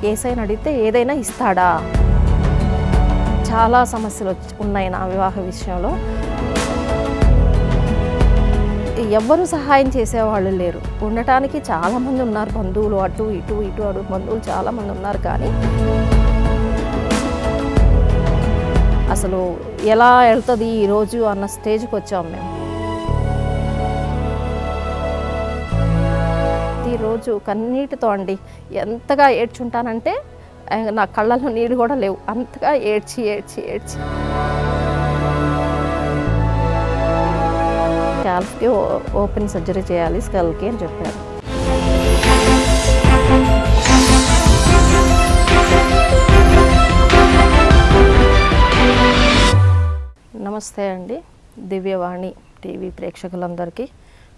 యేసయ్యని అడిగితే ఏదైనా ఇస్తాడా? చాలా సమస్యలు ఉన్నాయి నా వివాహ విషయంలో. ఎవ్వరూ సహాయం చేసేవాళ్ళు లేరు. ఉండటానికి చాలామంది ఉన్నారు, బంధువులు అటు ఇటు బంధువులు చాలామంది ఉన్నారు. కానీ అసలు ఎలా వెళ్తుంది ఈరోజు అన్న స్టేజ్కి వచ్చాము మేము. ఈరోజు కన్నీటితో అండి ఎంతగా ఏడ్చుంటానంటే నా కళ్ళల్లో నీళ్ళు కూడా లేవు, అంతగా ఏడ్చి స్కాల్ప్కి ఓపెన్ సర్జరీ చేయాలి స్కల్కి అని చెప్పారు. నమస్తే అండి, దివ్యవాణి టీవీ ప్రేక్షకులందరికీ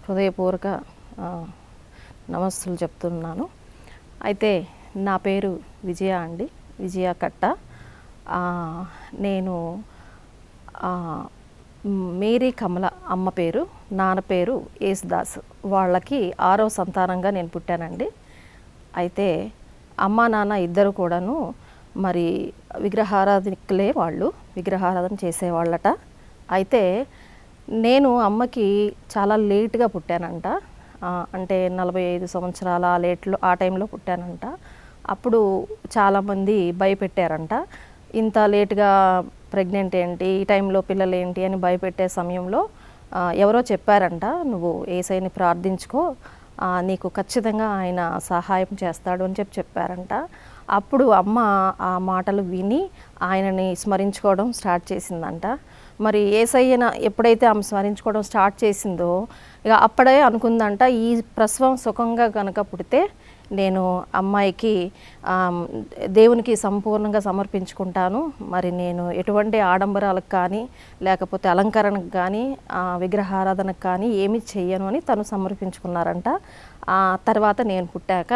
హృదయపూర్వక నమస్తులు చెప్తున్నాను. అయితే నా పేరు విజయ అండి, విజయ కట్ట. నేను మేరీ కమల అమ్మ పేరు, నాన్న పేరు యేసుదాస్. వాళ్ళకి 6వ సంతానంగా నేను పుట్టానండి. అయితే అమ్మ నాన్న ఇద్దరు కూడాను మరి విగ్రహారాధకులే, వాళ్ళు విగ్రహారాధన చేసేవాళ్ళట. అయితే నేను అమ్మకి చాలా లేటుగా పుట్టానంట, అంటే 45 సంవత్సరాల ఆ టైంలో పుట్టానంట. అప్పుడు చాలామంది భయపెట్టారంట, ఇంత లేటుగా ప్రెగ్నెంట్ ఏంటి, ఈ టైంలో పిల్లలు ఏంటి అని భయపెట్టే సమయంలో ఎవరో చెప్పారంట, నువ్వు యేసయ్యని ప్రార్థించుకో, నీకు ఖచ్చితంగా ఆయన సహాయం చేస్తాడు అని చెప్పారంట. అప్పుడు అమ్మ ఆ మాటలు విని ఆయనని స్మరించుకోవడం స్టార్ట్ చేసిందంట. మరి యేసయ్యన ఎప్పుడైతే ఆమె స్మరించుకోవడం స్టార్ట్ చేసిందో ఇక అప్పుడే అనుకుందంట, ఈ ప్రసవం సుఖంగా కనుక పుడితే నేను అమ్మాయికి దేవునికి సంపూర్ణంగా సమర్పించుకుంటాను. మరి నేను ఎటువంటి ఆడంబరాలకు కానీ లేకపోతే అలంకరణకు కానీ విగ్రహారాధనకు కానీ ఏమీ చెయ్యను అని తను సమర్పించుకున్నారంట. తర్వాత నేను పుట్టాక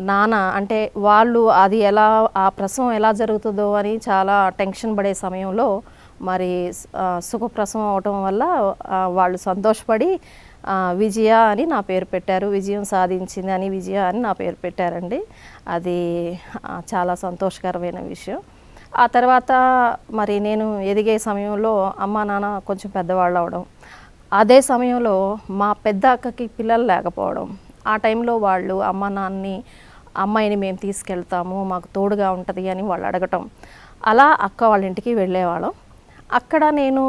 నాన్న అంటే వాళ్ళు అది ఎలా ఆ ప్రసవం ఎలా జరుగుతుందో అని చాలా టెన్షన్ పడే సమయంలో మరి సుఖప్రసవం అవటం వల్ల వాళ్ళు సంతోషపడి విజయ అని నా పేరు పెట్టారు. విజయం సాధించింది అని విజయ అని నా పేరు పెట్టారండి. అది చాలా సంతోషకరమైన విషయం. ఆ తర్వాత మరి నేను ఎదిగే సమయంలో అమ్మ నాన్న కొంచెం పెద్దవాళ్ళు అవడం, అదే సమయంలో మా పెద్ద అక్కకి పిల్లలు లేకపోవడం, ఆ టైంలో వాళ్ళు అమ్మాయిని మేము తీసుకెళ్తాము, మాకు తోడుగా ఉంటుంది అని వాళ్ళు అడగటం, అలా అక్క వాళ్ళ ఇంటికి వెళ్ళేవాళ్ళం. అక్కడ నేను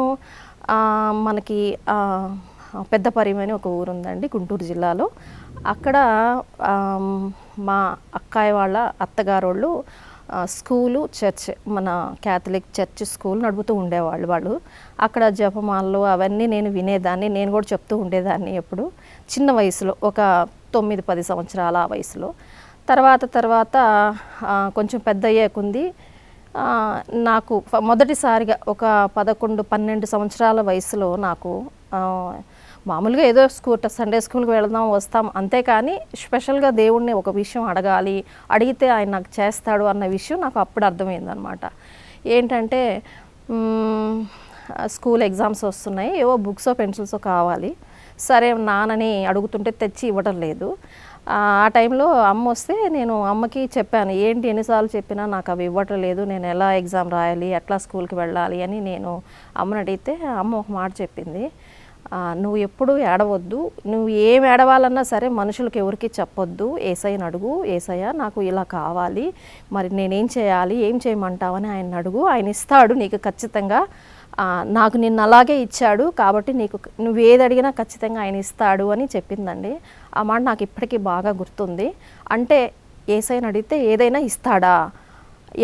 మనకి పెద్దపరిమి అని ఒక ఊరు ఉందండి గుంటూరు జిల్లాలో. అక్కడ మా అక్కాయి వాళ్ళ అత్తగారోళ్ళు స్కూలు, చర్చ్, మన క్యాథలిక్ చర్చ్ స్కూల్ నడుపుతూ ఉండేవాళ్ళు. వాళ్ళు అక్కడ జపమాలలు అవన్నీ నేను వినేదాన్ని, నేను కూడా చెప్తూ ఉండేదాన్ని ఎప్పుడు చిన్న వయసులో, ఒక 9-10 సంవత్సరాల ఆ వయసులో. తర్వాత కొంచెం పెద్ద అయ్యేకుంది నాకు మొదటిసారిగా ఒక 11-12 సంవత్సరాల వయసులో నాకు మామూలుగా ఏదో సండే స్కూల్కి వెళదాం వస్తాం అంతేకాని స్పెషల్గా దేవుణ్ణి ఒక విషయం అడిగితే ఆయన నాకు చేస్తాడు అన్న విషయం నాకు అప్పుడు అర్థమైందనమాట. ఏంటంటే స్కూల్ ఎగ్జామ్స్ వస్తున్నాయి, ఏవో బుక్సో పెన్సిల్సో కావాలి. సరే నాన్నని అడుగుతుంటే తెచ్చి ఇవ్వడం లేదు. ఆ టైంలో అమ్మ వస్తే నేను అమ్మకి చెప్పాను, ఏంటి ఎన్నిసార్లు చెప్పినా నాకు అవి ఇవ్వటం లేదు, నేను ఎలా ఎగ్జామ్ రాయాలి, ఎట్లా స్కూల్కి వెళ్ళాలి అని నేను అమ్మని అడిగితే అమ్మ ఒక మాట చెప్పింది, నువ్వు ఎప్పుడూ ఏడవద్దు, నువ్వు ఏం ఏడవాలన్నా సరే మనుషులకి ఎవరికి చెప్పొద్దు, యేసయ్యని అడుగు, యేసయ్య నాకు ఇలా కావాలి, మరి నేనేం చేయాలి, ఏం చేయమంటావని ఆయన అడుగు, ఆయన ఇస్తాడు నీకు ఖచ్చితంగా, నాకు నిన్ను అలాగే ఇచ్చాడు కాబట్టి నువ్వు ఏది అడిగినా ఖచ్చితంగా ఆయన ఇస్తాడు అని చెప్పిందండి. ఆ మాట నాకు ఇప్పటికీ బాగా గుర్తుంది. అంటే యేసయ్యని అడిగితే ఏదైనా ఇస్తాడా,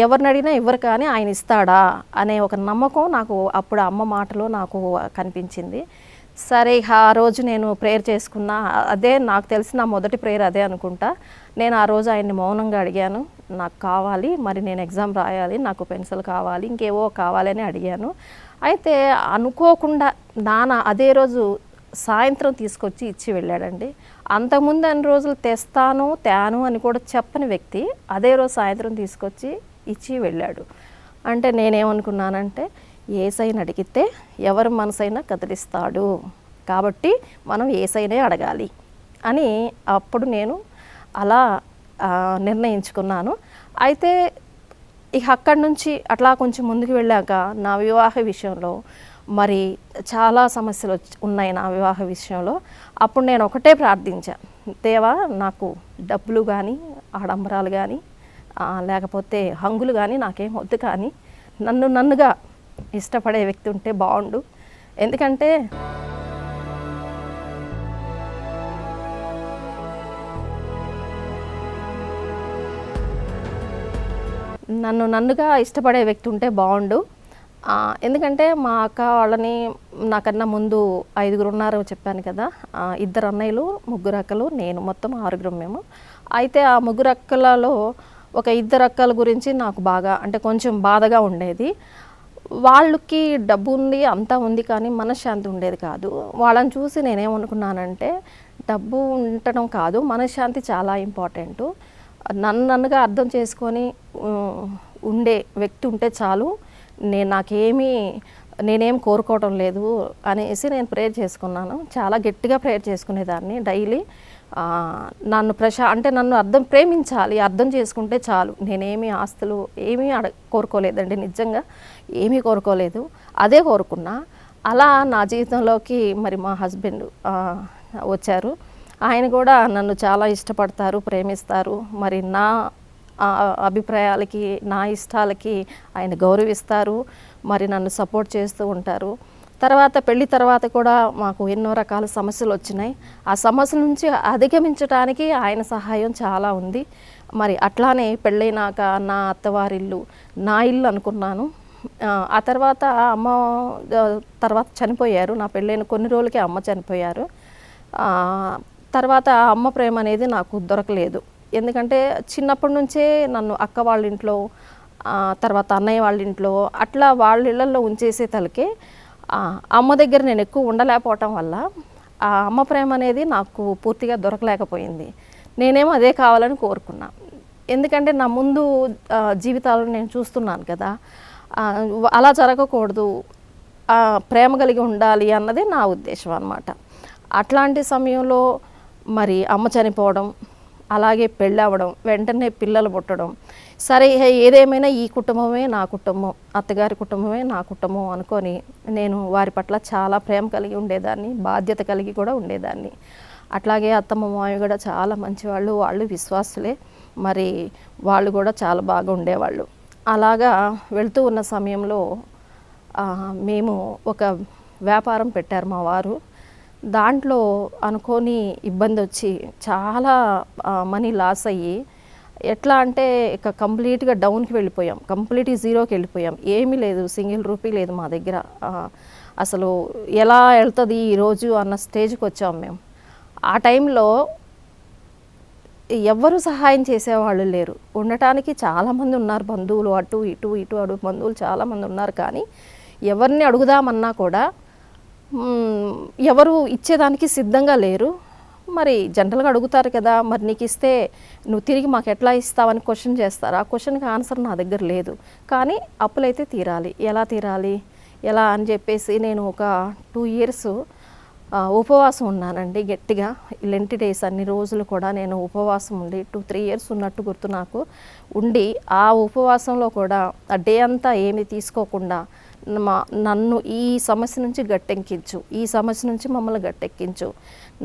ఎవరిని అడిగినా ఇవ్వరు కానీ ఆయన ఇస్తాడా అనే ఒక నమ్మకం నాకు అప్పుడు అమ్మ మాటలో నాకు కనిపించింది. సరే ఆ రోజు నేను ప్రేయర్ చేసుకున్నా, అదే నాకు తెలిసిన మొదటి ప్రేయర్ అదే అనుకుంటా. నేను ఆ రోజు ఆయన్ని మౌనంగా అడిగాను, నాకు కావాలి, మరి నేను ఎగ్జామ్ రాయాలి, నాకు పెన్సిల్ కావాలి, ఇంకేవో కావాలని అడిగాను. అయితే అనుకోకుండా నాన్న అదే రోజు సాయంత్రం తీసుకొచ్చి ఇచ్చి వెళ్ళాడండి. అంతకుముందు అన్ని రోజులు తేను అని కూడా చెప్పని వ్యక్తి అదే రోజు సాయంత్రం తీసుకొచ్చి ఇచ్చి వెళ్ళాడు. అంటే నేనేమనుకున్నానంటే యేసయ్యని అడిగితే ఎవరి మనసైనా కదిలిస్తాడు కాబట్టి మనం యేసయ్యనే అడగాలి అని అప్పుడు నేను అలా నిర్ణయించుకున్నాను. అయితే ఇక అక్కడి నుంచి అట్లా కొంచెం ముందుకు వెళ్ళాక నా వివాహ విషయంలో మరి చాలా సమస్యలు ఉన్నాయి నా వివాహ విషయంలో. అప్పుడు నేను ఒకటే ప్రార్థించాను, దేవా నాకు డబ్బులు కానీ ఆడంబరాలు కానీ లేకపోతే హంగులు కానీ నాకేం వద్దు, కానీ నన్నుగా ఇష్టపడే వ్యక్తి ఉంటే బాగుండు. ఎందుకంటే నన్నుగా ఇష్టపడే వ్యక్తి ఉంటే బాగుండు. ఎందుకంటే మా అక్క వాళ్ళని నాకన్నా ముందు 5 ఉన్నారు చెప్పాను కదా. 2 అన్నయ్యలు, 3 అక్కలు, నేను, మొత్తం 6 మేము. అయితే ఆ 3 అక్కలలో ఒక 2 అక్కల గురించి నాకు బాగా అంటే కొంచెం బాధగా ఉండేది. వాళ్ళకి డబ్బు ఉంది, అంతా ఉంది, కానీ మనశ్శాంతి ఉండేది కాదు. వాళ్ళని చూసి నేనేమనుకున్నానంటే డబ్బు ఉండటం కాదు, మనశ్శాంతి చాలా ఇంపార్టెంటు. నన్నుగా అర్థం చేసుకొని ఉండే వ్యక్తి ఉంటే చాలు, నేనేం కోరుకోవడం లేదు అనేసి నేను ప్రేయర్ చేసుకున్నాను. చాలా గట్టిగా ప్రేయర్ చేసుకునేదాన్ని డైలీ. నన్ను ప్రేమించాలి, అర్థం చేసుకుంటే చాలు. నేనేమి ఆస్తులు ఏమీ కోరుకోలేదండి, నిజంగా ఏమీ కోరుకోలేదు, అదే కోరుకున్నా. అలా నా జీవితంలోకి మరి మా హస్బెండ్ వచ్చారు. ఆయన కూడా నన్ను చాలా ఇష్టపడతారు, ప్రేమిస్తారు. మరి నా అభిప్రాయాలకి, నా ఇష్టాలకి ఆయన గౌరవిస్తారు, మరి నన్ను సపోర్ట్ చేస్తూ ఉంటారు. పెళ్లి తర్వాత కూడా మాకు ఎన్నో రకాల సమస్యలు వచ్చినాయి. ఆ సమస్యల నుంచి అధిగమించడానికి ఆయన సహాయం చాలా ఉంది. మరి అట్లానే పెళ్ళైనాక నా అత్తవారిల్లు నా ఇల్లు అనుకున్నాను. ఆ తర్వాత అమ్మ తర్వాత చనిపోయారు. నా పెళ్ళైన కొన్ని రోజులకే అమ్మ చనిపోయారు. తర్వాత అమ్మ ప్రేమ అనేది నాకు దొరకలేదు. ఎందుకంటే చిన్నప్పటి నుంచే నన్ను అక్క వాళ్ళ ఇంట్లో, తర్వాత అన్నయ్య వాళ్ళ ఇంట్లో, అట్లా వాళ్ళ ఇళ్ళల్లో ఉంచేసే తలకే అమ్మ దగ్గర నేను ఎక్కువ ఉండలేకపోవటం వల్ల ఆ అమ్మ ప్రేమ అనేది నాకు పూర్తిగా దొరకలేకపోయింది. నేనేమో అదే కావాలని కోరుకున్నా. ఎందుకంటే నా ముందు జీవితాలను నేను చూస్తున్నాను కదా, అలా జరగకూడదు, ప్రేమ కలిగి ఉండాలి అన్నది నా ఉద్దేశం అన్నమాట. అట్లాంటి సమయంలో మరి అమ్మ చనిపోవడం, అలాగే పెళ్ళి అవ్వడం, వెంటనే పిల్లలు పుట్టడం, సరే ఏదేమైనా ఈ కుటుంబమే నా కుటుంబం, అత్తగారి కుటుంబమే నా కుటుంబం అనుకొని నేను వారి పట్ల చాలా ప్రేమ కలిగి ఉండేదాన్ని, బాధ్యత కలిగి కూడా ఉండేదాన్ని. అట్లాగే అత్తమ్మ మామయ్య కూడా చాలా మంచివాళ్ళు, వాళ్ళు విశ్వాసులే, మరి వాళ్ళు కూడా చాలా బాగా ఉండేవాళ్ళు. అలాగా వెళ్తూ ఉన్న సమయంలో మేము ఒక వ్యాపారం పెట్టారు మా వారు. దాంట్లో అనుకోని ఇబ్బంది వచ్చి చాలా మనీ లాస్ అయ్యి, ఎట్లా అంటే ఇక కంప్లీట్గా డౌన్కి వెళ్ళిపోయాం, కంప్లీట్ జీరోకి వెళ్ళిపోయాం. ఏమీ లేదు, సింగిల్ రూపీ లేదు మా దగ్గర. అసలు ఎలా వెళ్తుంది ఈరోజు అన్న స్టేజ్కి వచ్చాం మేము. ఆ టైంలో ఎవ్వరు సహాయం చేసేవాళ్ళు లేరు. ఉండటానికి చాలామంది ఉన్నారు, బంధువులు అటు ఇటు బంధువులు చాలామంది ఉన్నారు, కానీ ఎవరిని అడుగుదామన్నా కూడా ఎవరు ఇచ్చేదానికి సిద్ధంగా లేరు. మరి జనరల్గా అడుగుతారు కదా, మరి నీకు ఇస్తే నువ్వు తిరిగి మాకు ఎట్లా ఇస్తావని క్వశ్చన్ చేస్తారు. ఆ క్వశ్చన్కి ఆన్సర్ నా దగ్గర లేదు. కానీ అప్పులైతే తీరాలి, ఎలా అని చెప్పేసి నేను ఒక 2 years ఉపవాసం ఉన్నానండి గట్టిగా. లెంటి డేస్ అన్ని రోజులు కూడా నేను ఉపవాసం ఉండి 2-3 years ఉన్నట్టు గుర్తు నాకు. ఉండి ఆ ఉపవాసంలో కూడా ఆ డే అంతా ఏమీ తీసుకోకుండా నన్ను ఈ సమస్య నుంచి గట్టెక్కించు, ఈ సమస్య నుంచి మమ్మల్ని గట్టెక్కించు,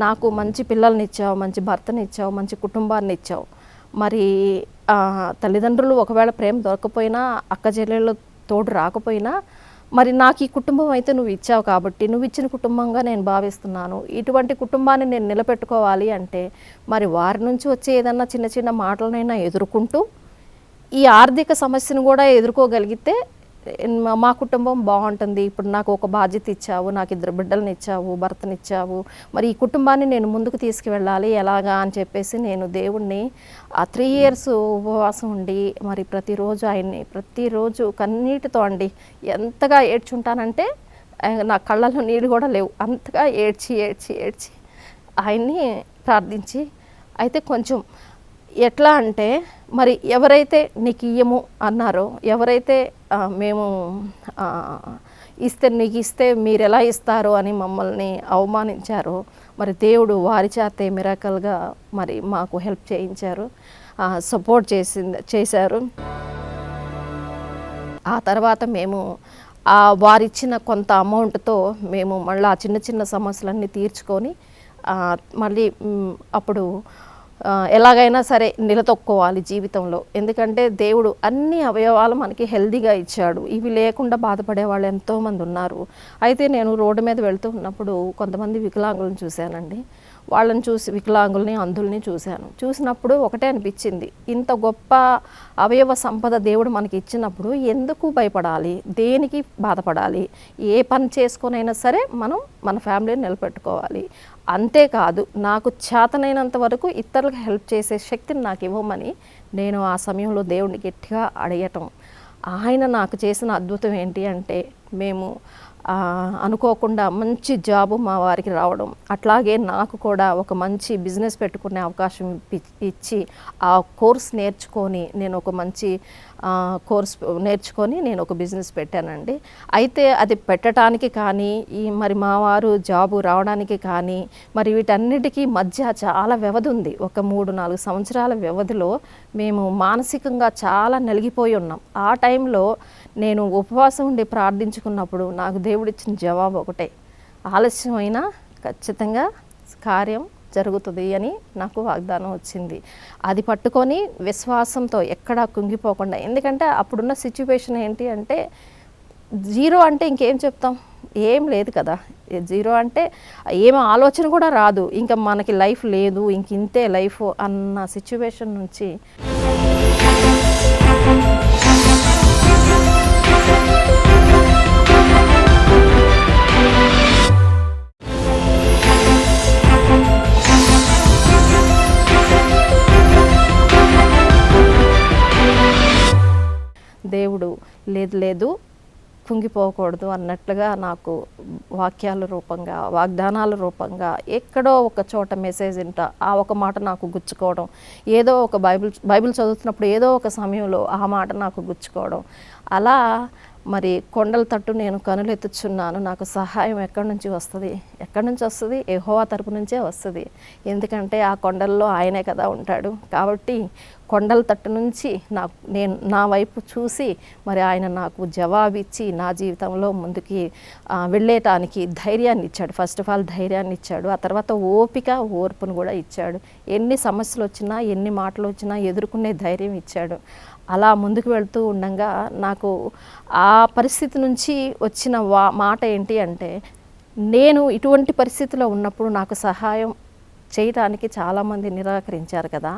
నాకు మంచి పిల్లల్ని ఇచ్చావు, మంచి భర్తని ఇచ్చావు, మంచి కుటుంబాన్ని ఇచ్చావు. మరి తల్లిదండ్రులు ఒకవేళ ప్రేమ దొరకపోయినా, అక్క చెల్లెళ్ళు తోడు రాకపోయినా, మరి నాకు ఈ కుటుంబం అయితే నువ్వు ఇచ్చావు కాబట్టి నువ్వు ఇచ్చిన కుటుంబంగా నేను భావిస్తున్నాను. ఇటువంటి కుటుంబాన్ని నేను నిలబెట్టుకోవాలి అంటే మరి వారి నుంచి వచ్చే ఏదన్నా చిన్న చిన్న మాటలనైనా ఎదుర్కొంటూ ఈ ఆర్థిక సమస్యను కూడా ఎదుర్కోగలిగితే మా కుటుంబం బాగుంటుంది. ఇప్పుడు నాకు ఒక బాధ్యత ఇచ్చావు, నాకు 2 బిడ్డలను ఇచ్చావు, భర్తనిచ్చావు, మరి ఈ కుటుంబాన్ని నేను ముందుకు తీసుకువెళ్ళాలి ఎలాగా అని చెప్పేసి నేను దేవుణ్ణి ఆ 3 years ఉపవాసం ఉండి మరి ప్రతిరోజు కన్నీటితో అండి ఎంతగా ఏడ్చుంటానంటే నా కళ్ళల్లో నీళ్ళు కూడా లేవు, అంతగా ఏడ్చి ఆయన్ని ప్రార్థించి. అయితే కొంచెం ఎట్లా అంటే మరి ఎవరైతే నీకు ఇయ్యము అన్నారో, ఎవరైతే మేము నీకు ఇస్తే మీరు ఎలా ఇస్తారో అని మమ్మల్ని అవమానించారో, మరి దేవుడు వారి చేతే మిరాకల్గా మరి మాకు హెల్ప్ చేయించారు. సపోర్ట్ చేశారు. ఆ తర్వాత మేము వారిచ్చిన కొంత అమౌంట్తో మేము మళ్ళీ ఆ చిన్న చిన్న సమస్యలన్నీ తీర్చుకొని మళ్ళీ అప్పుడు ఎలాగైనా సరే నిలదొక్కోవాలి జీవితంలో. ఎందుకంటే దేవుడు అన్ని అవయవాలు మనకి హెల్దీగా ఇచ్చాడు. ఇవి లేకుండా బాధపడే వాళ్ళు ఎంతోమంది ఉన్నారు. అయితే నేను రోడ్డు మీద వెళ్తూ ఉన్నప్పుడు కొంతమంది వికలాంగులను చూశానండి. వాళ్ళని చూసి వికలాంగుల్ని అంధుల్ని చూసినప్పుడు ఒకటే అనిపించింది, ఇంత గొప్ప అవయవ సంపద దేవుడు మనకి ఇచ్చినప్పుడు ఎందుకు భయపడాలి, దేనికి బాధపడాలి? ఏ పని చేసుకొనైనా సరే మనం మన ఫ్యామిలీని నిలబెట్టుకోవాలి. అంతేకాదు నాకు చేతనైనంత వరకు ఇతరులకు హెల్ప్ చేసే శక్తిని నాకు ఇవ్వమని నేను ఆ సమయంలో దేవుడిని గట్టిగా అడగటం. ఆయన నాకు చేసిన అద్భుతం ఏంటి అంటే, మేము అనుకోకుండా మంచి జాబు మా వారికి రావడం, అట్లాగే నాకు కూడా ఒక మంచి బిజినెస్ పెట్టుకునే అవకాశం ఇచ్చి ఆ కోర్స్ నేర్చుకొని నేను ఒక మంచి కోర్స్ నేర్చుకొని నేను ఒక బిజినెస్ పెట్టానండి. అయితే అది పెట్టడానికి కానీ మరి మా వారు జాబు రావడానికి కానీ మరి వీటన్నిటికీ మధ్య చాలా వ్యవధి ఉంది. ఒక 3-4 సంవత్సరాల వ్యవధిలో మేము మానసికంగా చాలా నలిగిపోయి ఉన్నాం. ఆ టైంలో నేను ఉపవాసం ఉండి ప్రార్థించుకున్నప్పుడు నాకు దేవుడిచ్చిన జవాబు ఒకటే, ఆలస్యమైనా ఖచ్చితంగా కార్యం జరుగుతుంది అని నాకు వాగ్దానం వచ్చింది. అది పట్టుకొని విశ్వాసంతో ఎక్కడా కుంగిపోకుండా, ఎందుకంటే అప్పుడున్న సిచ్యువేషన్ ఏంటి అంటే జీరో అంటే ఇంకేం చెప్తాం, ఏం లేదు కదా. జీరో అంటే ఏం ఆలోచన కూడా రాదు, ఇంకా మనకి లైఫ్ లేదు, ఇంక ఇంతే లైఫ్ అన్న సిచ్యువేషన్ నుంచి దేవుడు లేదు కుంగిపోకూడదు అన్నట్లుగా నాకు వాక్యాల రూపంగా, వాగ్దానాల రూపంగా ఎక్కడో ఒక చోట మెసేజ్ ఆ ఒక మాట నాకు గుచ్చుకోవడం, ఏదో ఒక బైబిల్ చదువుతున్నప్పుడు ఏదో ఒక సమయంలో ఆ మాట నాకు గుచ్చుకోవడం, అలా మరి కొండల తట్టు నేను కనులెత్తుచున్నాను, నాకు సహాయం ఎక్కడి నుంచి వస్తుంది? యెహోవా తరపు నుంచే వస్తుంది. ఎందుకంటే ఆ కొండల్లో ఆయనే కదా ఉంటాడు. కాబట్టి కొండల తట్టు నుంచి నా వైపు చూసి మరి ఆయన నాకు జవాబిచ్చి నా జీవితంలో ముందుకి వెళ్ళేటానికి ధైర్యాన్ని ఇచ్చాడు. ఫస్ట్ ఆఫ్ ఆల్ ధైర్యాన్ని ఇచ్చాడు, ఆ తర్వాత ఓర్పును కూడా ఇచ్చాడు. ఎన్ని సమస్యలు వచ్చినా, ఎన్ని మాటలు వచ్చినా ఎదుర్కొనే ధైర్యం ఇచ్చాడు. అలా ముందుకు వెళ్తూ ఉండగా నాకు ఆ పరిస్థితి నుంచి వచ్చిన మాట ఏంటి అంటే, నేను ఇటువంటి పరిస్థితిలో ఉన్నప్పుడు నాకు సహాయం చేయటానికి చాలామంది నిరాకరించారు కదా.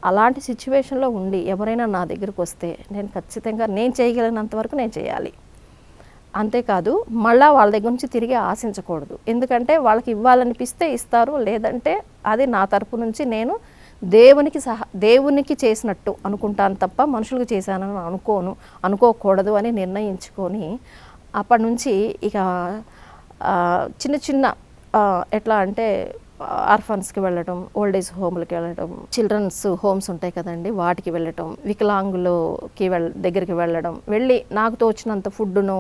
అలాంటి సిచ్యువేషన్లో ఉండి ఎవరైనా నా దగ్గరకు వస్తే నేను ఖచ్చితంగా నేను చేయగలిగినంత వరకు నేను చేయాలి. అంతేకాదు మళ్ళీ వాళ్ళ దగ్గర నుంచి తిరిగి ఆశించకూడదు. ఎందుకంటే వాళ్ళకి ఇవ్వాలనిపిస్తే ఇస్తారు, లేదంటే అది నా తరపు నుంచి నేను దేవునికి చేసినట్టు అనుకుంటాను తప్ప మనుషులకు చేశానని అనుకోకూడదు అని నిర్ణయించుకొని అప్పటి నుంచి ఇక చిన్న చిన్న ఎట్లా అంటే ఆర్ఫన్స్కి వెళ్ళటం, ఓల్డ్ ఏజ్ హోమ్లకి వెళ్ళటం, చిల్డ్రన్స్ హోమ్స్ ఉంటాయి కదండి, వాటికి వెళ్ళటం, వికలాంగులకి దగ్గరికి వెళ్ళి నాకు తోచినంత ఫుడ్డును,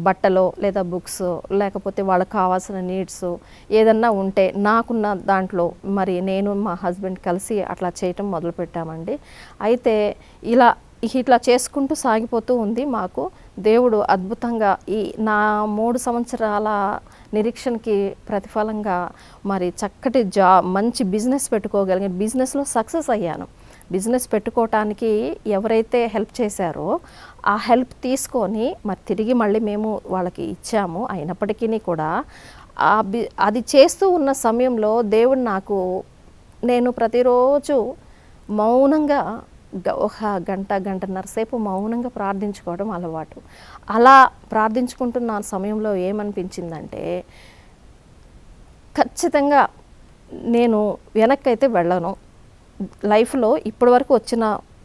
బట్టలో లేదా బుక్స్, లేకపోతే వాళ్ళకి కావాల్సిన నీడ్స్ ఏదన్నా ఉంటే నాకున్న దాంట్లో మరి నేను మా హస్బెండ్ కలిసి అట్లా చేయటం మొదలుపెట్టామండి. అయితే ఇట్లా చేసుకుంటూ సాగిపోతూ ఉంది. మాకు దేవుడు అద్భుతంగా నా 3 సంవత్సరాల నిరీక్షణకి ప్రతిఫలంగా మరి చక్కటి మంచి బిజినెస్ పెట్టుకోగలిగిన, బిజినెస్లో సక్సెస్ అయ్యాను. బిజినెస్ పెట్టుకోవటానికి ఎవరైతే హెల్ప్ చేశారో ఆ హెల్ప్ తీసుకొని మరి తిరిగి మళ్ళీ మేము వాళ్ళకి ఇచ్చాము. అయినప్పటికీ కూడా అది చేస్తూ ఉన్న సమయంలో దేవుడు నేను ప్రతిరోజు మౌనంగా ఒక గంటన్నర సేపు మౌనంగా ప్రార్థించుకోవడం అలవాటు. అలా ప్రార్థించుకుంటున్న సమయంలో ఏమనిపించిందంటే, ఖచ్చితంగా నేను వెనక్కైతే వెళ్ళను, లైఫ్లో ఇప్పటి వరకు వచ్చిన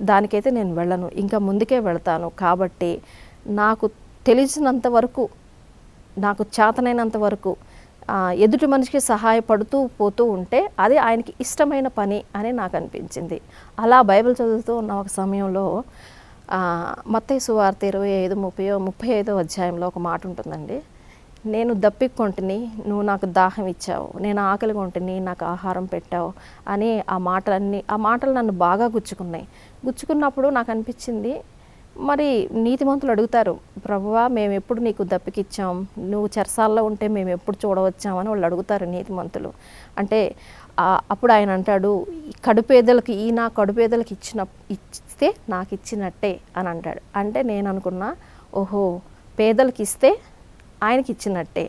దానికైతే నేను వెళ్ళను, ఇంకా ముందుకే వెళ్తాను. కాబట్టి నాకు తెలిసినంత వరకు, నాకు చేతనైనంత వరకు ఎదుటి మనిషికి సహాయపడుతూ పోతూ ఉంటే అది ఆయనకి ఇష్టమైన పని అని నాకు అనిపించింది. అలా బైబిల్ చదువుతూ ఉన్న ఒక సమయంలో మత్తయి సువార్త 25:35 అధ్యాయంలో ఒక మాట ఉంటుందండి, నేను దప్పికొంటిని, నువ్వు నాకు దాహం ఇచ్చావు, నేను ఆకలిగా ఉంటిని, నాకు ఆహారం పెట్టావు అని ఆ మాటలు నన్ను బాగా గుచ్చుకున్నాయి. గుచ్చుకున్నప్పుడు నాకు అనిపించింది, మరి నీతిమంతులు అడుగుతారు, ప్రభువా మేము ఎప్పుడు నీకు దప్పికిచ్చాం, నువ్వు చెరసాల్లో ఉంటే మేము ఎప్పుడు చూడవచ్చామని వాళ్ళు అడుగుతారు నీతిమంతులు. అంటే అప్పుడు ఆయన అంటాడు, నా కడుపేదలకు ఇస్తే నాకు ఇచ్చినట్టే అని అంటాడు. అంటే నేను అనుకున్నా, ఓహో పేదలకు ఇస్తే ఆయనకి ఇచ్చినట్టే.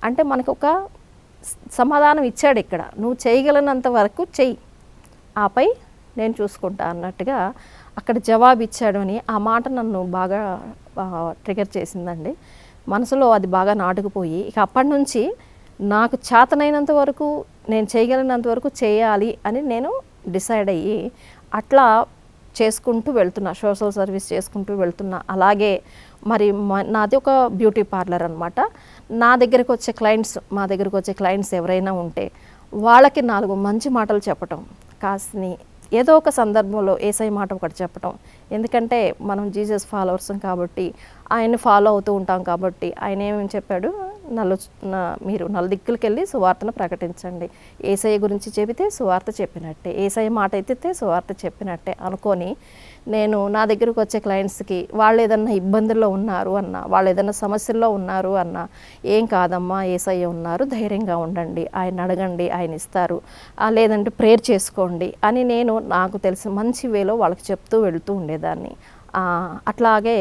అంటే మనకు ఒక సమాధానం ఇచ్చాడు ఇక్కడ, నువ్వు చేయగలిగినంత వరకు చెయ్యి, ఆపై నేను చూసుకుంటా అన్నట్టుగా అక్కడ జవాబు ఇచ్చాడు అని ఆ మాట నన్ను బాగా ట్రిగర్ చేసిందండి. మనసులో అది బాగా నాటుకుపోయి ఇక అప్పటి నుంచి నాకు చేతనైనంత వరకు, నేను చేయగలిగినంత వరకు చేయాలి అని నేను డిసైడ్ అయ్యి అట్లా చేసుకుంటూ వెళ్తున్నా, సోషల్ సర్వీస్ చేసుకుంటూ వెళ్తున్నా. అలాగే మరి నాది ఒక బ్యూటీ పార్లర్ అనమాట. మా దగ్గరికి వచ్చే క్లయింట్స్ ఎవరైనా ఉంటే వాళ్ళకి 4 మంచి మాటలు చెప్పటం, కాస్ని ఏదో ఒక సందర్భంలో యేసయ్య మాట ఒకటి చెప్పటం. ఎందుకంటే మనం జీసస్ ఫాలోవర్సం కాబట్టి, ఆయన్ని ఫాలో అవుతూ ఉంటాం కాబట్టి ఆయన ఏమేమి చెప్పాడు, మీరు నలుదిక్కులకి వెళ్ళి సువార్తను ప్రకటించండి, యేసయ్య గురించి చెబితే సువార్త చెప్పినట్టే, యేసయ్య మాట ఎత్తితే సువార్త చెప్పినట్టే అనుకొని నేను నా దగ్గరకు వచ్చే క్లయింట్స్కి వాళ్ళు ఏదన్నా ఇబ్బందుల్లో ఉన్నారు అన్న, వాళ్ళు ఏదన్నా సమస్యల్లో ఉన్నారు అన్న, ఏం కాదమ్మా యేసయ్య ఉన్నారు, ధైర్యంగా ఉండండి, ఆయన అడగండి ఆయన ఇస్తారు, లేదంటే ప్రేయర్ చేసుకోండి అని నేను నాకు తెలిసిన మంచి వేలో వాళ్ళకి చెప్తూ వెళ్తూ ఉండేదాన్ని. అట్లాగే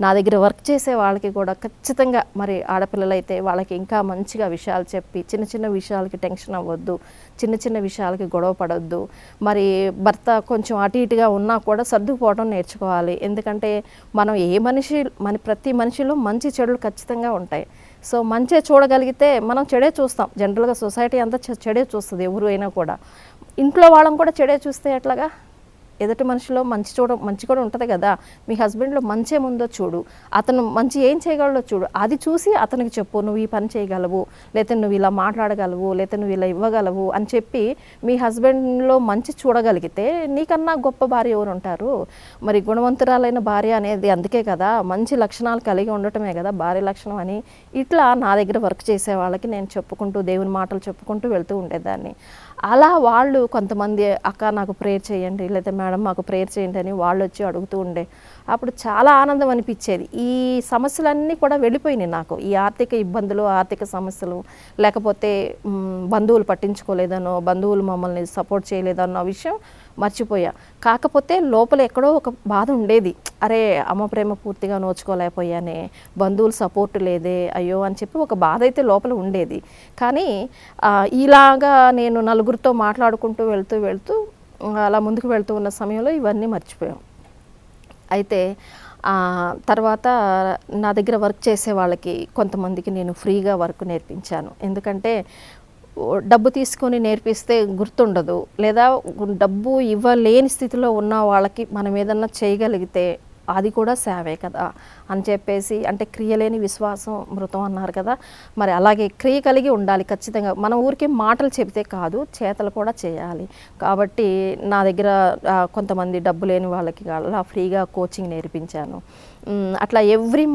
నా దగ్గర వర్క్ చేసే వాళ్ళకి కూడా ఖచ్చితంగా, మరి ఆడపిల్లలైతే వాళ్ళకి ఇంకా మంచిగా విషయాలు చెప్పి, చిన్న చిన్న విషయాలకి టెన్షన్ అవ్వద్దు, చిన్న చిన్న విషయాలకి గొడవ పడొద్దు, మరి భర్త కొంచెం అటు ఇటుగా ఉన్నా కూడా సర్దుకుపోవడం నేర్చుకోవాలి. ఎందుకంటే మనం ప్రతి మనిషిలో మంచి చెడులు ఖచ్చితంగా ఉంటాయి. సో మంచే చూడగలిగితే మనం చెడే చూస్తాం. జనరల్గా సొసైటీ అంతా చెడే చూస్తుంది, ఎవరు అయినా కూడా. ఇంట్లో వాళ్ళని కూడా చెడే చూస్తే ఎట్లాగా? ఎదుటి మనిషిలో మంచి కూడా ఉంటుంది కదా. మీ హస్బెండ్లో మంచే ముందో చూడు, అతను మంచి ఏం చేయగలడో చూడు, అది చూసి అతనికి చెప్పు, నువ్వు ఈ పని చేయగలవు, లేకపోతే నువ్వు ఇలా మాట్లాడగలవు, లేకపోతే నువ్వు ఇలా ఇవ్వగలవు అని చెప్పి మీ హస్బెండ్లో మంచి చూడగలిగితే నీకన్నా గొప్ప భార్య ఎవరు ఉంటారు? మరి గుణవంతురాలైన భార్య అనేది అందుకే కదా, మంచి లక్షణాలు కలిగి ఉండటమే కదా భార్య లక్షణం అని. ఇట్లా నా దగ్గర వర్క్ చేసే వాళ్ళకి నేను చెప్పుకుంటూ, దేవుని మాటలు చెప్పుకుంటూ వెళ్తూ ఉండేదాన్ని. అలా వాళ్ళు కొంతమంది, అక్క నాకు ప్రేయర్ చేయండి, లేదా మేడం మాకు ప్రేయర్ చేయండి అని వాళ్ళు వచ్చి అడుగుతూ ఉండే. అప్పుడు చాలా ఆనందం అనిపించేది. ఈ సమస్యలన్నీ కూడా వెళ్ళిపోయినాయి నాకు. ఈ ఆర్థిక ఇబ్బందులు, ఆర్థిక సమస్యలు, లేకపోతే బంధువులు పట్టించుకోలేదనో, బంధువులు మమ్మల్ని సపోర్ట్ చేయలేదన్నో విషయం మర్చిపోయా. కాకపోతే లోపల ఎక్కడో ఒక బాధ ఉండేది, అరే అమ్మ ప్రేమ పూర్తిగా నోచుకోలేకపోయానే, బంధువులు సపోర్ట్ లేదే, అయ్యో అని చెప్పి ఒక బాధ అయితే లోపల ఉండేది. కానీ ఇలాగా నేను నలుగురితో మాట్లాడుకుంటూ వెళ్తూ అలా ముందుకు వెళ్తూ ఉన్న సమయంలో ఇవన్నీ మర్చిపోయాం. అయితే తర్వాత నా దగ్గర వర్క్ చేసే వాళ్ళకి కొంతమందికి నేను ఫ్రీగా వర్క్ నేర్పించాను. ఎందుకంటే డబ్బు తీసుకొని నేర్పిస్తే గుర్తుండదు, లేదా డబ్బు ఇవ్వలేని స్థితిలో ఉన్న వాళ్ళకి మనం ఏదన్నా చేయగలిగితే అది కూడా సేవే కదా అని చెప్పేసి, అంటే క్రియలేని విశ్వాసం మృతం అన్నారు కదా, మరి అలాగే క్రియ కలిగి ఉండాలి ఖచ్చితంగా. మన ఊరికే మాటలు చెబితే కాదు, చేతలు కూడా చేయాలి. కాబట్టి నా దగ్గర కొంతమంది డబ్బు లేని వాళ్ళకి అలా ఫ్రీగా కోచింగ్ నేర్పించాను. అట్లా ఎవ్రీ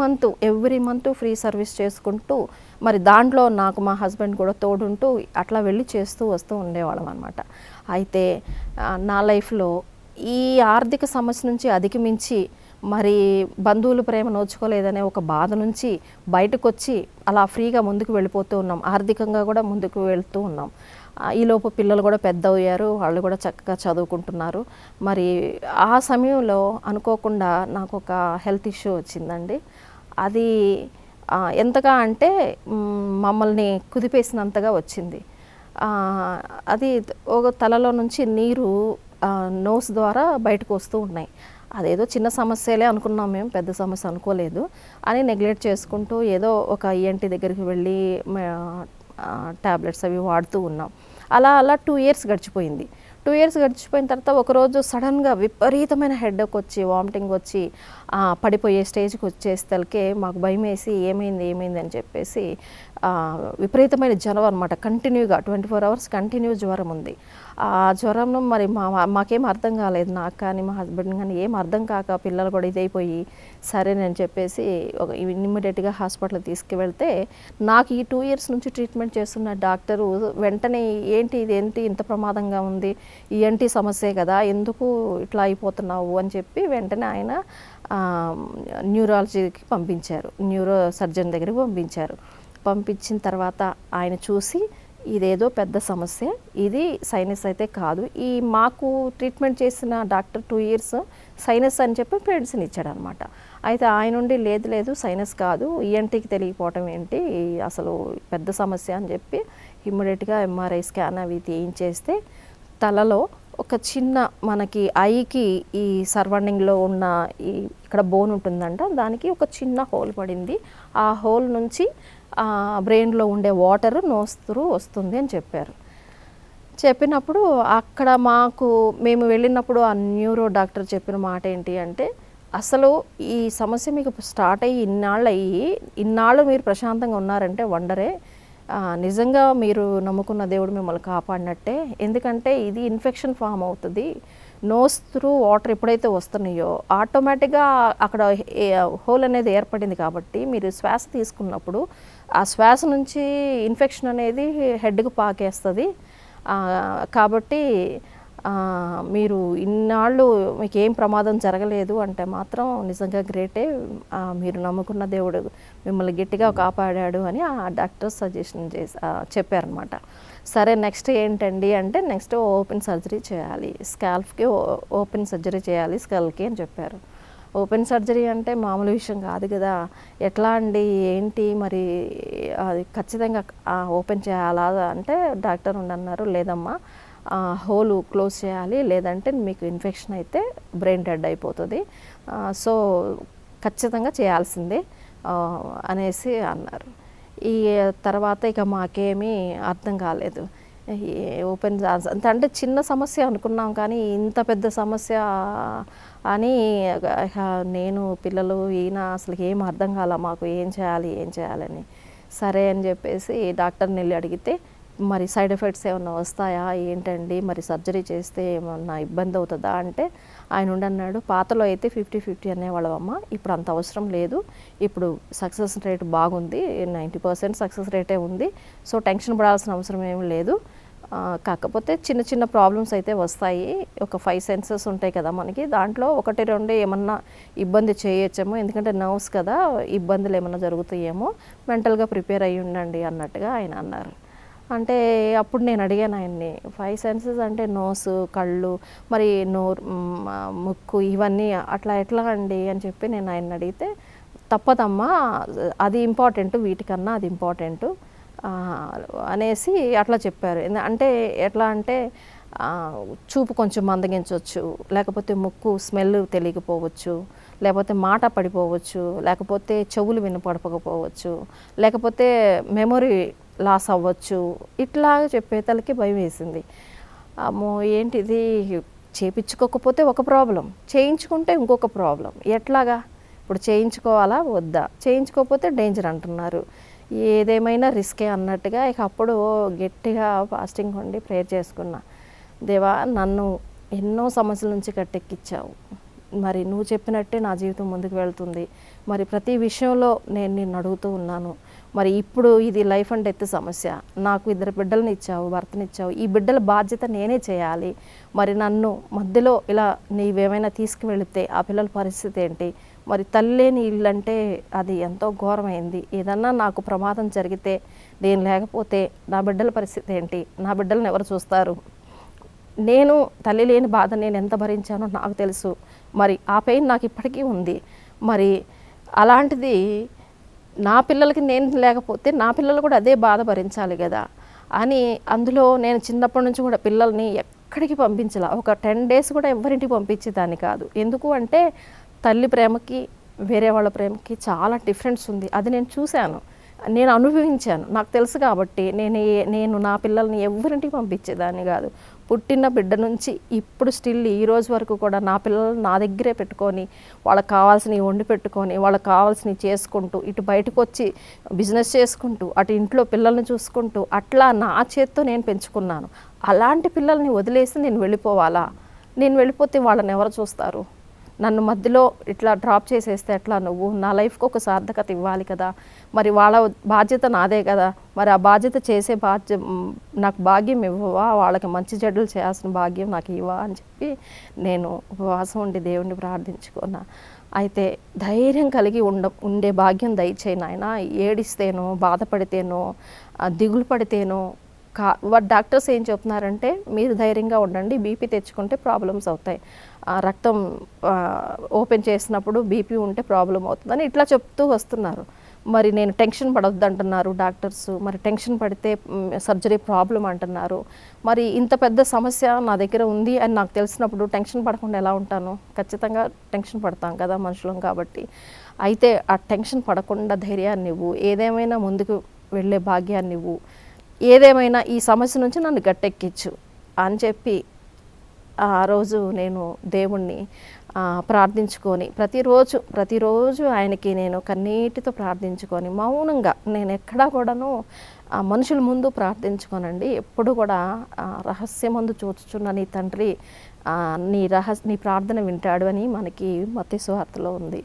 మంత్ ఫ్రీ సర్వీస్ చేసుకుంటూ, మరి దాంట్లో నాకు మా హస్బెండ్ కూడా తోడుంటూ అట్లా వెళ్ళి చేస్తూ వస్తూ ఉండేవాళ్ళం అనమాట. అయితే నా లైఫ్లో ఈ ఆర్థిక సమస్య నుంచి అధిగమించి, మరి బంధువులు ప్రేమ నోచుకోలేదనే ఒక బాధ నుంచి బయటకు వచ్చి అలా ఫ్రీగా ముందుకు వెళ్ళిపోతూ ఉన్నాం. ఆర్థికంగా కూడా ముందుకు వెళ్తూ ఉన్నాం. ఈలోపు పిల్లలు కూడా పెద్ద అయ్యారు, వాళ్ళు కూడా చక్కగా చదువుకుంటున్నారు. మరి ఆ సమయంలో అనుకోకుండా నాకు ఒక హెల్త్ ఇష్యూ వచ్చిందండి. అది ఎంతగా అంటే మమ్మల్ని కుదిపేసినంతగా వచ్చింది. అది ఒక తలలో నుంచి నీరు నోస్ ద్వారా బయటకు వస్తూ ఉన్నాయి. అదేదో చిన్న సమస్యలే అనుకున్నాం మేము, పెద్ద సమస్య అనుకోలేదు అని నెగ్లెక్ట్ చేసుకుంటూ ఏదో ఒక ఈఎన్టీ దగ్గరికి వెళ్ళి టాబ్లెట్స్ అవి వాడుతూ ఉన్నాం. అలా 2 years గడిచిపోయింది. 2 years గడిచిపోయిన తర్వాత ఒకరోజు సడన్గా విపరీతమైన హెడేక్ వచ్చి, వామిటింగ్ వచ్చి పడిపోయే స్టేజ్కి వచ్చేసరికి మాకు భయం వేసి ఏమైంది అని చెప్పేసి విపరీతమైన జ్వరం అనమాట. కంటిన్యూగా 24 hours కంటిన్యూ జ్వరం ఉంది. ఆ జ్వరం మరి మాకేం అర్థం కాలేదు, నాకు కానీ మా హస్బెండ్ కానీ ఏం అర్థం కాక పిల్లలు కూడా ఇదైపోయి సరేనని చెప్పేసి ఇమ్మీడియట్గా హాస్పిటల్కి తీసుకువెళ్తే నాకు ఈ 2 ఇయర్స్ నుంచి ట్రీట్మెంట్ చేస్తున్న డాక్టరు వెంటనే ఏంటి ఇంత ప్రమాదంగా ఉంది, ఏంటి సమస్యే కదా, ఎందుకు ఇట్లా అయిపోతున్నావు అని చెప్పి వెంటనే ఆయన న్యూరాలజీకి పంపించారు, న్యూరో సర్జన్ దగ్గరికి పంపించారు. పంపించిన తర్వాత ఆయన చూసి ఇదేదో పెద్ద సమస్య, ఇది సైనస్ అయితే కాదు. మాకు ట్రీట్మెంట్ చేసిన డాక్టర్ 2 ఇయర్స్ సైనస్ అని చెప్పి మెడిసిన్ ఇచ్చాడనమాట. అయితే ఆయన నుండి లేదు సైనస్ కాదు, ఈఎన్టీకి తెలియకపోవటం ఏంటి, అసలు పెద్ద సమస్య అని చెప్పి ఇమ్మీడియట్గా ఎంఆర్ఐ స్కాన్ అవి తీయించేస్తే తలలో ఒక చిన్న మనకి ఐకి ఈ సరౌండింగ్లో ఉన్న ఇక్కడ బోన్ ఉంటుందంట, దానికి ఒక చిన్న హోల్ పడింది. ఆ హోల్ నుంచి బ్రెయిన్లో ఉండే వాటర్ నోస్తూ వస్తుంది అని చెప్పారు. చెప్పినప్పుడు అక్కడ మేము వెళ్ళినప్పుడు ఆ న్యూరో డాక్టర్ చెప్పిన మాట ఏంటి అంటే, అసలు ఈ సమస్య మీకు స్టార్ట్ అయ్యి ఇన్నాళ్ళు మీరు ప్రశాంతంగా ఉన్నారంటే వండరే, నిజంగా మీరు నమ్ముకున్న దేవుడు మిమ్మల్ని కాపాడినట్టే. ఎందుకంటే ఇది ఇన్ఫెక్షన్ ఫామ్ అవుతుంది, నోస్ త్రూ వాటర్ ఎప్పుడైతే వస్తున్నాయో ఆటోమేటిక్గా అక్కడ హోల్ అనేది ఏర్పడింది కాబట్టి మీరు శ్వాస తీసుకున్నప్పుడు ఆ శ్వాస నుంచి ఇన్ఫెక్షన్ అనేది హెడ్కి పాకేస్తుంది. కాబట్టి మీరు ఇన్నాళ్ళు మీకు ఏం ప్రమాదం జరగలేదు అంటే మాత్రం నిజంగా గ్రేటే, మీరు నమ్ముకున్న దేవుడు మిమ్మల్ని గట్టిగా కాపాడాడు అని ఆ డాక్టర్ సజెషన్ చెప్పారనమాట. సరే నెక్స్ట్ ఏంటండి అంటే, నెక్స్ట్ ఓపెన్ సర్జరీ చేయాలి, స్కాల్ప్కి ఓపెన్ సర్జరీ చేయాలి స్కల్కి అని చెప్పారు. ఓపెన్ సర్జరీ అంటే మామూలు విషయం కాదు కదా, ఎట్లా అండి ఏంటి మరి అది ఖచ్చితంగా ఓపెన్ చేయాలా అంటే డాక్టర్ అన్నారు, లేదమ్మా హోల్ క్లోజ్ చేయాలి, లేదంటే మీకు ఇన్ఫెక్షన్ అయితే బ్రెయిన్ డెడ్ అయిపోతుంది, సో ఖచ్చితంగా చేయాల్సిందే అనేసి అన్నారు. ఈ తర్వాత ఇక మాకేమీ అర్థం కాలేదు, ఓపెన్ అంటే చిన్న సమస్య అనుకున్నాం కానీ ఇంత పెద్ద సమస్య అని నేను పిల్లలు ఈయన అసలు ఏం అర్థం కాల మాకు, ఏం చేయాలని. సరే అని చెప్పేసి డాక్టర్ని వెళ్ళి అడిగితే మరి సైడ్ ఎఫెక్ట్స్ ఏమన్నా వస్తాయా ఏంటండి, మరి సర్జరీ చేస్తే ఏమన్నా ఇబ్బంది అవుతుందా అంటే ఆయన అన్నాడు, పాతలో అయితే 50-50 అనేవాళ్ళమమ్మ, ఇప్పుడు అంత అవసరం లేదు, ఇప్పుడు సక్సెస్ రేట్ బాగుంది, 90% సక్సెస్ రేటే ఉంది, సో టెన్షన్ పడాల్సిన అవసరం ఏమి లేదు, కాకపోతే చిన్న ప్రాబ్లమ్స్ అయితే వస్తాయి, ఒక 5 సెన్సెస్ ఉంటాయి కదా మనకి, దాంట్లో 1-2 ఏమన్నా ఇబ్బంది చేయొచ్చేమో, ఎందుకంటే నర్వ్స్ కదా, ఇబ్బందులు ఏమన్నా జరుగుతాయేమో, మెంటల్గా ప్రిపేర్ అయ్యి ఉండండి అన్నట్టుగా ఆయన అన్నారు. అంటే అప్పుడు నేను అడిగాను ఆయన్ని, 5 సెన్సెస్ అంటే నోసు, కళ్ళు, మరి ముక్కు ఇవన్నీ అట్లా ఎట్లా అండి అని చెప్పి నేను ఆయన్ని అడిగితే, తప్పదమ్మా అది ఇంపార్టెంట్, వీటికన్నా అది ఇంపార్టెంటు అనేసి అట్లా చెప్పారు. అంటే ఎట్లా అంటే చూపు కొంచెం మందగించవచ్చు, లేకపోతే ముక్కు స్మెల్ తెలియకపోవచ్చు, లేకపోతే మాట పడిపోవచ్చు, లేకపోతే చెవులు వినపడకపోవచ్చు, లేకపోతే మెమొరీ లాస్ అవ్వచ్చు, ఇట్లా చెప్పేతలకి భయం వేసింది. అమ్మో ఏంటిది, చేయించుకోకపోతే ఒక ప్రాబ్లం, చేయించుకుంటే ఇంకొక ప్రాబ్లం, ఎట్లాగా ఇప్పుడు చేయించుకోవాలా వద్దా, చేయించుకోకపోతే డేంజర్ అంటున్నారు, ఏదేమైనా రిస్కే అన్నట్టుగా ఇక అప్పుడు గట్టిగా ఫాస్టింగ్ ఉండి ప్రేయర్ చేసుకున్నా, దేవా నన్ను ఎన్నో సమస్యల నుంచి కట్టెక్కిచ్చావు, మరి నువ్వు చెప్పినట్టే నా జీవితం ముందుకు వెళ్తుంది, మరి ప్రతి విషయంలో నేను నిన్ను అడుగుతూ ఉన్నాను, మరి ఇప్పుడు ఇది లైఫ్ అండ్ డెత్ సమస్య, నాకు 2 బిడ్డలను ఇచ్చావు, భర్తనిచ్చావు, ఈ బిడ్డల బాధ్యత నేనే చేయాలి, మరి నన్ను మధ్యలో ఇలా నీవేమైనా తీసుకువెళితే ఆ పిల్లల పరిస్థితి ఏంటి, మరి తల్లేని ఇల్లు అంటే అది ఎంతో ఘోరమైంది, ఏదన్నా నాకు ప్రమాదం జరిగితే నేను లేకపోతే నా బిడ్డల పరిస్థితి ఏంటి, నా బిడ్డలను ఎవరు చూస్తారు, నేను తల్లి లేని బాధ నేను ఎంత భరించానో నాకు తెలుసు, మరి ఆ పెయిన్ నాకు ఇప్పటికీ ఉంది, మరి అలాంటిది నా పిల్లలకి నేను లేకపోతే నా పిల్లలు కూడా అదే బాధ భరించాలి కదా అని, అందులో నేను చిన్నప్పటి నుంచి కూడా పిల్లల్ని ఎక్కడికి పంపించాల, ఒక 10 డేస్ కూడా ఎవరింటికి పంపించేదాన్ని కాదు. ఎందుకు అంటే తల్లి ప్రేమకి వేరే వాళ్ళ ప్రేమకి చాలా డిఫరెన్స్ ఉంది, అది నేను చూశాను, నేను అనుభవించాను, నాకు తెలుసు కాబట్టి నేను నా పిల్లల్ని ఎవరింటికి పంపించేదాన్ని కాదు. పుట్టిన బిడ్డ నుంచి ఇప్పుడు స్టిల్ ఈ రోజు వరకు కూడా నా పిల్లలు నా దగ్గరే పెట్టుకొని వాళ్ళకి కావాల్సినవి వండి పెట్టుకొని వాళ్ళకి కావాల్సినవి చేసుకుంటూ ఇటు బయటకు వచ్చి బిజినెస్ చేసుకుంటూ అటు ఇంట్లో పిల్లల్ని చూసుకుంటూ అట్లా నా చేత్తో నేను పెంచుకున్నాను. అలాంటి పిల్లల్ని వదిలేసి నేను వెళ్ళిపోవాలా? నేను వెళ్ళిపోతే వాళ్ళని ఎవరు చూస్తారు? నన్ను మధ్యలో ఇట్లా డ్రాప్ చేసేస్తే ఎట్లా? నువ్వు నా లైఫ్కి ఒక సార్థకత ఇవ్వాలి కదా, మరి వాళ్ళ బాధ్యత నాదే కదా, మరి ఆ బాధ్యత చేసే నాకు భాగ్యం ఇవ్వవా? వాళ్ళకి మంచి చెడ్డలు చేయాల్సిన భాగ్యం నాకు ఇవ్వవా అని చెప్పి నేను ఉపవాసం ఉండి దేవుణ్ణి ప్రార్థించుకున్నా. అయితే ధైర్యం కలిగి ఉండే భాగ్యం దయచేయి నాయన. ఏడిస్తేనో బాధపడితేనో దిగులు పడితేనో డాక్టర్స్ ఏం చెప్తున్నారంటే మీరు ధైర్యంగా ఉండండి, బీపీ తెచ్చుకుంటే ప్రాబ్లమ్స్ అవుతాయి, రక్తం ఓపెన్ చేసినప్పుడు బీపీ ఉంటే ప్రాబ్లం అవుతుందని ఇట్లా చెప్తూ వస్తున్నారు. మరి నేను టెన్షన్ పడొద్దు అంటున్నారు డాక్టర్స్. మరి టెన్షన్ పడితే సర్జరీ ప్రాబ్లం అంటున్నారు. మరి ఇంత పెద్ద సమస్య నా దగ్గర ఉంది అని నాకు తెలిసినప్పుడు టెన్షన్ పడకుండా ఎలా ఉంటాను? ఖచ్చితంగా టెన్షన్ పడతాం కదా, మనుషులం కాబట్టి. అయితే ఆ టెన్షన్ పడకుండా ధైర్యాన్ని ఇవ్వు, ఏదేమైనా ముందుకు వెళ్ళే భాగ్యాన్ని ఇవ్వు, ఏదేమైనా ఈ సమస్య నుంచి నన్ను గట్టెక్కించు అని చెప్పి ఆ రోజు నేను దేవుణ్ణి ప్రార్థించుకొని ప్రతిరోజు ఆయనకి నేను కన్నీటితో ప్రార్థించుకొని మౌనంగా, నేను ఎక్కడా కూడాను మనుషుల ముందు ప్రార్థించుకోనండి. ఎప్పుడు కూడా రహస్యమందు చూచుచున్న నీ తండ్రి నీ ప్రార్థన వింటాడు అని మనకి మత్తయి సువార్తలో ఉంది.